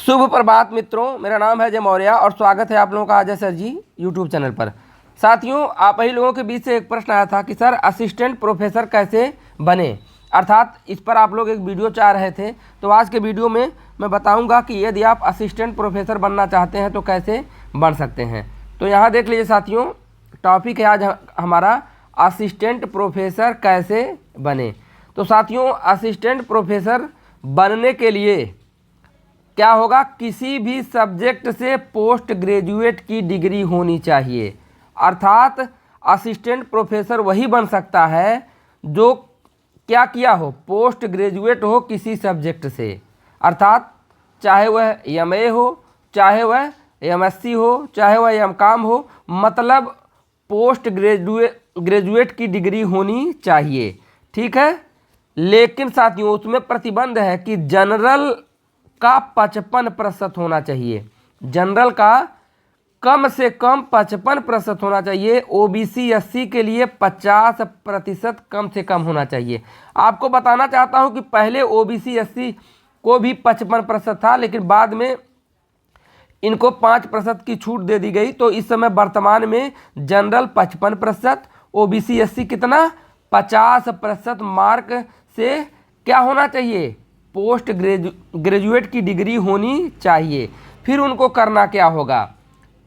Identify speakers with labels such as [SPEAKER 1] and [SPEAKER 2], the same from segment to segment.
[SPEAKER 1] शुभ प्रभात मित्रों, मेरा नाम है अजय मौर्य और स्वागत है आप लोगों का अजय सर जी यूट्यूब चैनल पर। साथियों, आप ही लोगों के बीच से एक प्रश्न आया था कि सर असिस्टेंट प्रोफेसर कैसे बने, अर्थात इस पर आप लोग एक वीडियो चाह रहे थे। तो आज के वीडियो में मैं बताऊंगा कि यदि आप असिस्टेंट प्रोफेसर बनना चाहते हैं तो कैसे बन सकते हैं। तो यहाँ देख लीजिए साथियों, टॉपिक है आज हमारा असिस्टेंट प्रोफेसर कैसे बने। तो साथियों, असिस्टेंट प्रोफेसर बनने के लिए क्या होगा, किसी भी सब्जेक्ट से पोस्ट ग्रेजुएट की डिग्री होनी चाहिए। अर्थात असिस्टेंट प्रोफेसर वही बन सकता है जो क्या किया हो, पोस्ट ग्रेजुएट हो किसी सब्जेक्ट से। अर्थात चाहे वह एमए हो, चाहे वह एमएससी हो, चाहे वह एमकॉम हो, मतलब पोस्ट ग्रेजुएट की डिग्री होनी चाहिए। ठीक है, लेकिन साथियों उसमें प्रतिबंध है कि जनरल का 55% होना चाहिए। जनरल का कम से कम 55% होना चाहिए। ओबीसी एससी के लिए 50% कम से कम होना चाहिए। आपको बताना चाहता हूं कि पहले ओबीसी एससी को भी 55% था, लेकिन बाद में इनको 5% की छूट दे दी गई। तो इस समय वर्तमान में जनरल 55%, ओबीसी एससी कितना 50% मार्क से क्या होना चाहिए, पोस्ट ग्रेजुएट की डिग्री होनी चाहिए। फिर उनको करना क्या होगा,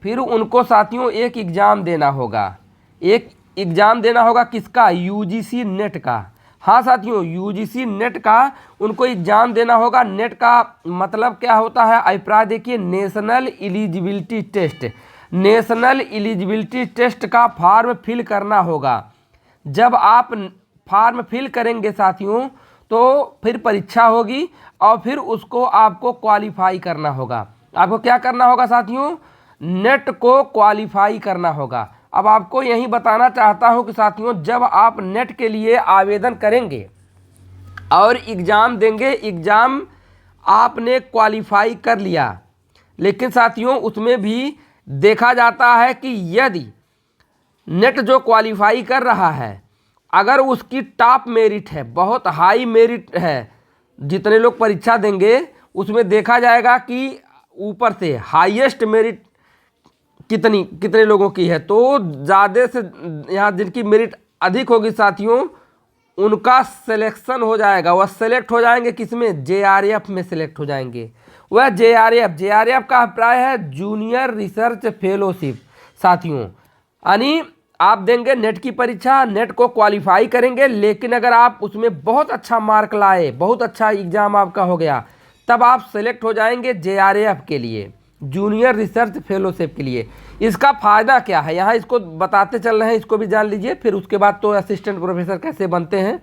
[SPEAKER 1] फिर उनको साथियों एक एग्ज़ाम देना होगा। एक एग्ज़ाम देना होगा किसका, यूजीसी नेट का। हाँ साथियों, यूजीसी नेट का उनको एग्ज़ाम देना होगा। नेट का मतलब क्या होता है, अभिप्राय देखिए, national eligibility test. National eligibility test का फॉर्म फिल करना होगा। जब आप फॉर्म फिल करेंगे साथियों तो फिर परीक्षा होगी और फिर उसको आपको क्वालिफाई करना होगा। आपको क्या करना होगा साथियों, नेट को क्वालिफाई करना होगा। अब आपको यही बताना चाहता हूं कि साथियों जब आप नेट के लिए आवेदन करेंगे और एग्ज़ाम देंगे, एग्ज़ाम आपने क्वालिफाई कर लिया, लेकिन साथियों उसमें भी देखा जाता है कि यदि नेट जो क्वालिफाई कर रहा है अगर उसकी टॉप मेरिट है, बहुत हाई मेरिट है, जितने लोग परीक्षा देंगे उसमें देखा जाएगा कि ऊपर से हाईएस्ट मेरिट कितने लोगों की है। तो ज़्यादा से यहाँ जिनकी मेरिट अधिक होगी साथियों उनका सिलेक्शन हो जाएगा। वह सेलेक्ट हो जाएंगे किसमें, जेआरएफ में सेलेक्ट हो जाएंगे। वह जेआरएफ का अभिप्राय है जूनियर रिसर्च फेलोशिप साथियों। यानी आप देंगे नेट की परीक्षा, नेट को क्वालिफाई करेंगे, लेकिन अगर आप उसमें बहुत अच्छा मार्क लाए, बहुत अच्छा एग्जाम आपका हो गया, तब आप सेलेक्ट हो जाएंगे जेआरएफ के लिए, जूनियर रिसर्च फेलोशिप के लिए। इसका फ़ायदा क्या है यहाँ इसको बताते चल रहे हैं, इसको भी जान लीजिए। फिर उसके बाद तो असिस्टेंट प्रोफेसर कैसे बनते हैं,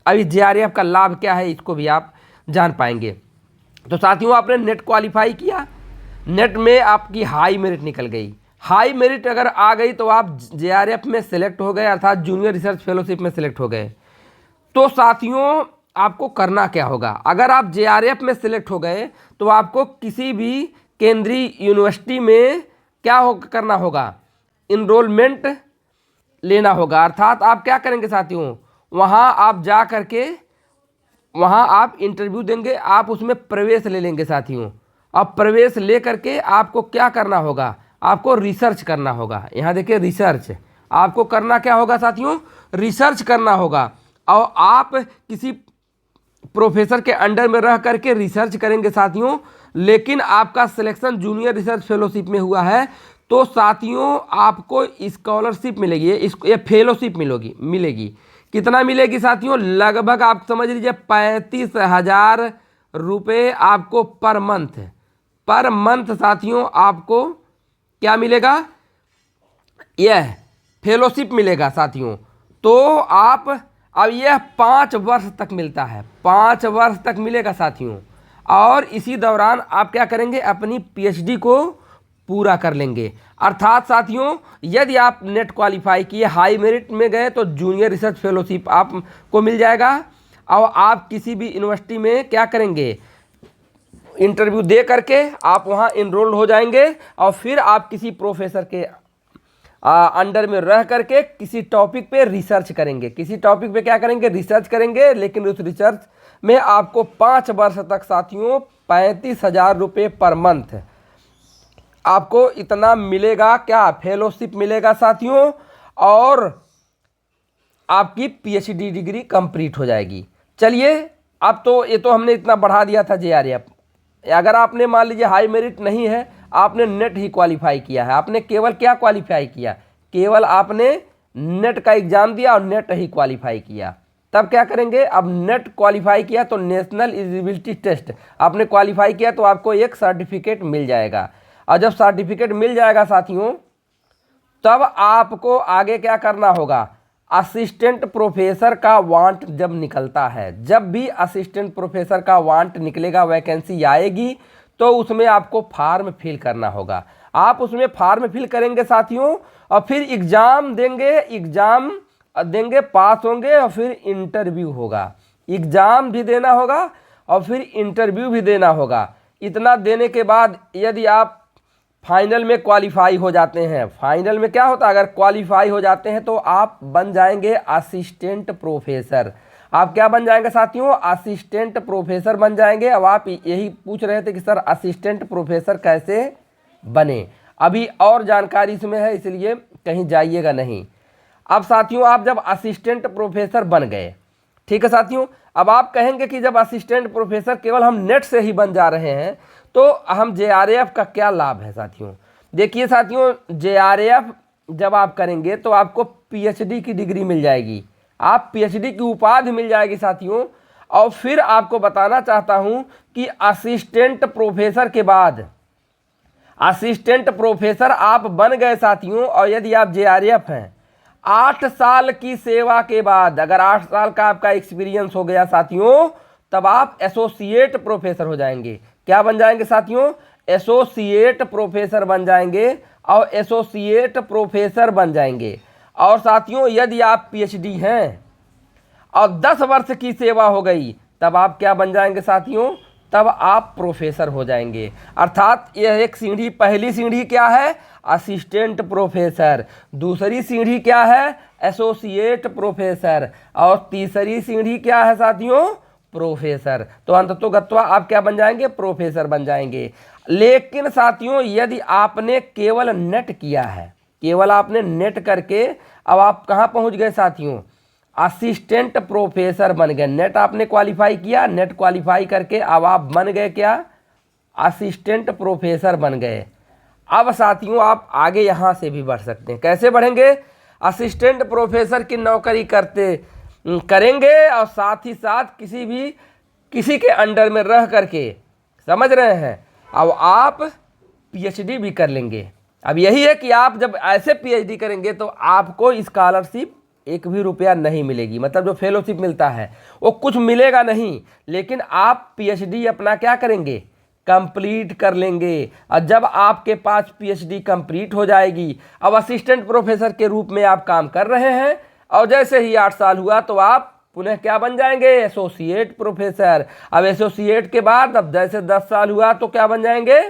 [SPEAKER 1] अभी जेआरएफ का लाभ क्या है इसको भी आप जान पाएंगे। तो साथियों आपने नेट क्वालिफाई किया, नेट में आपकी हाई मेरिट निकल गई। हाई मेरिट अगर आ गई तो आप जेआरएफ में सेलेक्ट हो गए, अर्थात जूनियर रिसर्च फेलोशिप में सेलेक्ट हो गए। तो साथियों आपको करना क्या होगा, अगर आप जेआरएफ में सेलेक्ट हो गए तो आपको किसी भी केंद्रीय यूनिवर्सिटी में करना होगा, इनरोलमेंट लेना होगा। अर्थात आप क्या करेंगे साथियों, वहाँ आप जा करके वहाँ आप इंटरव्यू देंगे, आप उसमें प्रवेश ले लेंगे साथियों। अब प्रवेश ले करके आपको क्या करना होगा, आपको रिसर्च करना होगा। यहाँ देखिए रिसर्च, आपको करना क्या होगा साथियों, रिसर्च करना होगा। और आप किसी प्रोफेसर के अंडर में रह करके रिसर्च करेंगे साथियों, लेकिन आपका सिलेक्शन जूनियर रिसर्च फेलोशिप में हुआ है तो साथियों आपको स्कॉलरशिप मिलेगी, ये फेलोशिप मिलेगी। कितना मिलेगी साथियों, लगभग आप समझ लीजिए 35,000 रुपये आपको पर मंथ साथियों आपको क्या मिलेगा, यह फेलोशिप मिलेगा साथियों। तो आप अब यह 5 वर्ष तक मिलता है, 5 वर्ष तक मिलेगा साथियों। और इसी दौरान आप क्या करेंगे, अपनी पीएचडी को पूरा कर लेंगे। अर्थात साथियों यदि आप नेट क्वालिफाई किए, हाई मेरिट में गए तो जूनियर रिसर्च फेलोशिप आपको मिल जाएगा और आप किसी भी यूनिवर्सिटी में क्या करेंगे, इंटरव्यू दे करके आप वहाँ इनरोल हो जाएंगे और फिर आप किसी प्रोफेसर के अंडर में रह करके किसी टॉपिक पे रिसर्च करेंगे। किसी टॉपिक पे क्या करेंगे, रिसर्च करेंगे, लेकिन उस रिसर्च में आपको 5 वर्ष तक साथियों 35,000 रुपये पर मंथ आपको इतना मिलेगा। क्या फेलोशिप मिलेगा साथियों, और आपकी पीएचडी डिग्री कंप्लीट हो जाएगी। चलिए, अब तो ये तो हमने इतना बढ़ा दिया था जेआरएफ। अगर आपने मान लीजिए हाई मेरिट नहीं है, आपने नेट ही क्वालिफाई किया है, आपने केवल क्या क्वालिफाई किया, केवल आपने नेट का एग्ज़ाम दिया और नेट ही क्वालिफाई किया, तब क्या करेंगे, अब नेट क्वालिफाई किया तो नेशनल एलिजिबिलिटी टेस्ट आपने क्वालिफाई किया तो आपको एक सर्टिफिकेट मिल जाएगा। और जब सर्टिफिकेट मिल जाएगा साथियों, तब आपको आगे क्या करना होगा, असिस्टेंट प्रोफेसर का वांट जब निकलता है, जब भी असिस्टेंट प्रोफेसर का वांट निकलेगा, वैकेंसी आएगी, तो उसमें आपको फॉर्म फिल करना होगा। आप उसमें फॉर्म फिल करेंगे साथियों, और फिर एग्ज़ाम देंगे, पास होंगे, और फिर इंटरव्यू होगा। एग्ज़ाम भी देना होगा और फिर इंटरव्यू भी देना होगा। इतना देने के बाद यदि आप फाइनल में क्वालिफाई हो जाते हैं, फाइनल में क्या होता है, अगर क्वालिफाई हो जाते हैं तो आप बन जाएंगे असिस्टेंट प्रोफेसर। आप क्या बन जाएंगे साथियों, असिस्टेंट प्रोफेसर बन जाएंगे। अब आप यही पूछ रहे थे कि सर असिस्टेंट प्रोफेसर कैसे बने, अभी और जानकारी इसमें है, इसलिए कहीं जाइएगा नहीं। अब साथियों, आप जब असिस्टेंट प्रोफेसर बन गए, ठीक है साथियों, अब आप कहेंगे कि जब असिस्टेंट प्रोफेसर केवल हम नेट से ही बन जा रहे हैं, तो हम जेआरएफ का क्या लाभ है साथियों। देखिए साथियों, जेआरएफ जब आप करेंगे तो आपको पीएचडी की डिग्री मिल जाएगी, आप पीएचडी की उपाधि मिल जाएगी साथियों। और फिर आपको बताना चाहता हूं कि असिस्टेंट प्रोफेसर के बाद, असिस्टेंट प्रोफेसर आप बन गए साथियों, और यदि आप जेआरएफ हैं, 8 साल की सेवा के बाद, अगर 8 साल का आपका एक्सपीरियंस हो गया साथियों, तब आप एसोसिएट प्रोफेसर हो जाएंगे। क्या बन जाएंगे साथियों, एसोसिएट प्रोफेसर बन जाएंगे, और एसोसिएट प्रोफेसर बन जाएंगे। और साथियों, यदि आप पीएचडी हैं और 10 वर्ष की सेवा हो गई, तब आप क्या बन जाएंगे साथियों, तब आप प्रोफेसर हो जाएंगे। अर्थात यह एक सीढ़ी, पहली सीढ़ी क्या है, असिस्टेंट प्रोफेसर, दूसरी सीढ़ी क्या है, एसोसिएट प्रोफेसर, और तीसरी सीढ़ी क्या है साथियों, प्रोफेसर। तो अंततोगत्वा आप क्या बन जाएंगे, प्रोफेसर बन जाएंगे। लेकिन साथियों, यदि आपने केवल नेट किया है, केवल आपने नेट करके अब आप कहाँ पहुँच गए साथियों, असिस्टेंट प्रोफेसर बन गए। नेट आपने क्वालिफाई किया, नेट क्वालिफाई करके अब आप बन गए क्या, असिस्टेंट प्रोफेसर बन गए। अब साथियों, आप आगे यहाँ से भी बढ़ सकते हैं। कैसे बढ़ेंगे, असिस्टेंट प्रोफेसर की नौकरी करेंगे और साथ ही साथ किसी के अंडर में रह करके, समझ रहे हैं, अब आप पीएचडी भी कर लेंगे। अब यही है कि आप जब ऐसे पीएचडी करेंगे तो आपको स्कॉलरशिप एक भी रुपया नहीं मिलेगी, मतलब जो फेलोशिप मिलता है वो कुछ मिलेगा नहीं, लेकिन आप पीएचडी अपना क्या करेंगे, कंप्लीट कर लेंगे। और जब आपके पास पीएचडी कंप्लीट हो जाएगी, अब असिस्टेंट प्रोफेसर के रूप में आप काम कर रहे हैं, और जैसे ही 8 साल हुआ तो आप पुनः क्या बन जाएंगे, एसोसिएट प्रोफेसर। अब एसोसिएट के बाद अब जैसे 10 साल हुआ तो क्या बन जाएंगे,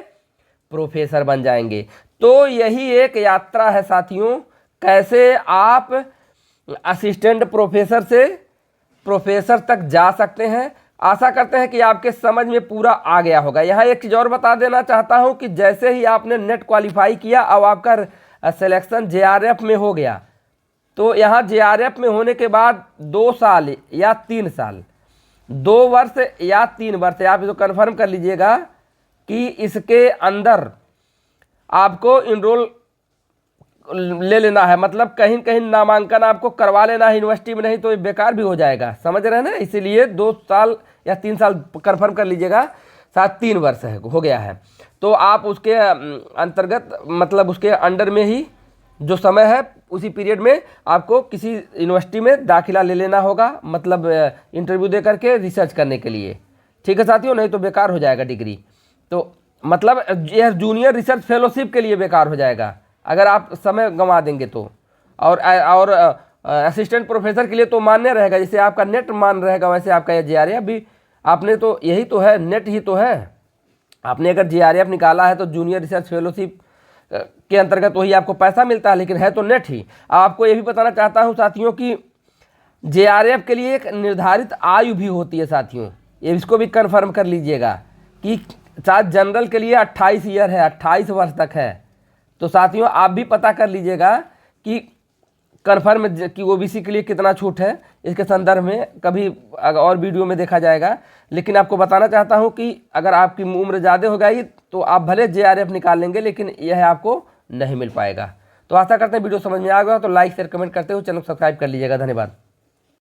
[SPEAKER 1] प्रोफेसर बन जाएंगे। तो यही एक यात्रा है साथियों, कैसे आप असिस्टेंट प्रोफेसर से प्रोफेसर तक जा सकते हैं। आशा करते हैं कि आपके समझ में पूरा आ गया होगा। यहाँ एक चीज़ और बता देना चाहता हूँ कि जैसे ही आपने नेट क्वालिफाई किया, अब आपका सिलेक्शन जेआरएफ में हो गया, तो यहाँ जेआरएफ में होने के बाद 2 साल या 3 साल, 2 वर्ष या 3 वर्ष, आप इसको कन्फर्म कर लीजिएगा कि इसके अंदर आपको इनरोल ले लेना है, मतलब कहीं कहीं नामांकन आपको करवा लेना है यूनिवर्सिटी में, नहीं तो ये बेकार भी हो जाएगा, समझ रहे हैं ना। इसीलिए 2 साल या 3 साल कन्फर्म कर लीजिएगा, साथ 3 वर्ष हो गया है, तो आप उसके अंतर्गत, मतलब उसके अंडर में ही जो समय है, उसी पीरियड में आपको किसी यूनिवर्सिटी में दाखिला ले लेना होगा, मतलब इंटरव्यू दे करके रिसर्च करने के लिए, ठीक है साथियों, नहीं तो बेकार हो जाएगा डिग्री। तो मतलब यह जूनियर रिसर्च फेलोशिप के लिए बेकार हो जाएगा अगर आप समय गंवा देंगे तो, और असिस्टेंट प्रोफेसर के लिए तो मान्य रहेगा, जैसे आपका नेट मान रहेगा वैसे आपका ये जेआरएफ भी, आपने तो यही तो है, नेट ही तो है। आपने अगर जेआरएफ निकाला है तो जूनियर रिसर्च फेलोशिप के अंतर्गत वही आपको पैसा मिलता है, लेकिन है तो नेट ही। आपको ये भी बताना चाहता हूँ साथियों कि जेआरएफ के लिए एक निर्धारित आयु भी होती है साथियों, ये इसको भी कन्फर्म कर लीजिएगा कि शायद जनरल के लिए 28 ईयर है, 28 वर्ष तक है। तो साथियों आप भी पता कर लीजिएगा कि कन्फर्म कि ओबीसी के लिए कितना छूट है। इसके संदर्भ में कभी और वीडियो में देखा जाएगा। लेकिन आपको बताना चाहता हूं कि अगर आपकी उम्र ज़्यादा हो गई तो आप भले जेआरएफ निकाल लेंगे, लेकिन यह आपको नहीं मिल पाएगा। तो आशा करते हैं वीडियो समझ में आ गया। तो लाइक शेयर कमेंट करते हुए चैनल को सब्सक्राइब कर लीजिएगा। धन्यवाद।